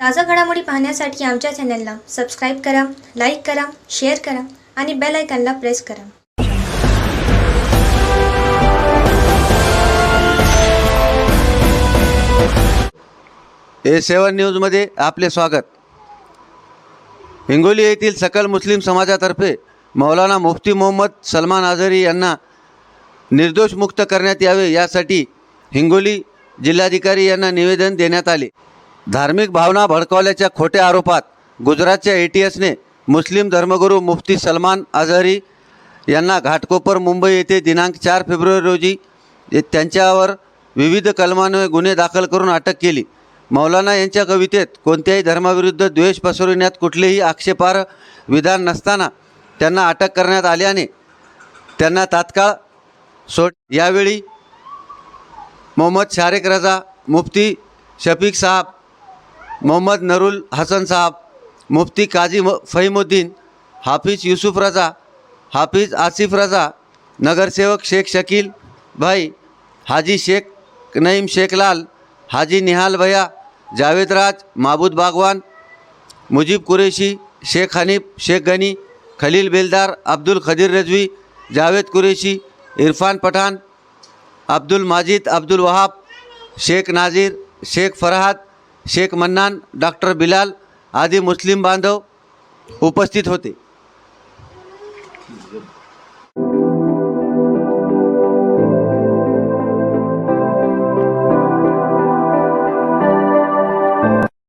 ताज़ा घडामोडी पाहण्यासाठी आमच्या चॅनलला सबस्क्राईब करा, लाईक करा, शेअर करा आणि बेल आयकॉनला प्रेस करा. A7 न्यूजमध्ये आपले स्वागत. हिंगोली येथील सकल मुस्लिम समाजातर्फे मौलाना मुफ्ती मोहम्मद सलमान आझरी यांना निर्दोष मुक्त करण्यात यावे यासाठी हिंगोली जिल्हाधिकारी यांना निवेदन देण्यात आले. धार्मिक भावना भडकवल्याच्या खोट्या आरोपात गुजरातच्या ATSने मुस्लिम धर्मगुरू मुफ्ती सलमान आझरी यांना घाटकोपर मुंबई येथे दिनांक 4 फेब्रुवारी रोजी त्यांच्यावर विविध कलमांवर गुन्हे दाखल करून अटक केली. मौलाना यांच्या कवितेत कोणत्याही धर्माविरुद्ध द्वेष पसरविण्यात कुठलेही आक्षेपार्ह विधान नसताना त्यांना अटक करण्यात आल्याने त्यांना तात्काळ यावेळी मोहम्मद शारेक रजा, मुफ्ती शफीक साहब, मोहम्मद नरुल हसन साहब, मुफ्ती काजी फहीमुद्दीन, हाफिज यूसुफ रजा, हाफिज आसिफ रजा, नगरसेवक शेख शकील भाई, हाजी शेख नईम शेख लाल, हाजी निहाल भैया, जावेद राज, माबूद बागवान, मुजीब कुरेशी, शेख हनीफ, शेख गनी, खलील बेलदार, अब्दुल खदीर रजवी, जावेद कुरेशी, इरफान पठान, अब्दुल माजिद, अब्दुल वहाब, शेख नाजीर, शेख फरहाद, शेख मन्नान, डॉक्टर बिलाल आदी मुस्लिम बांधव उपस्थित होते.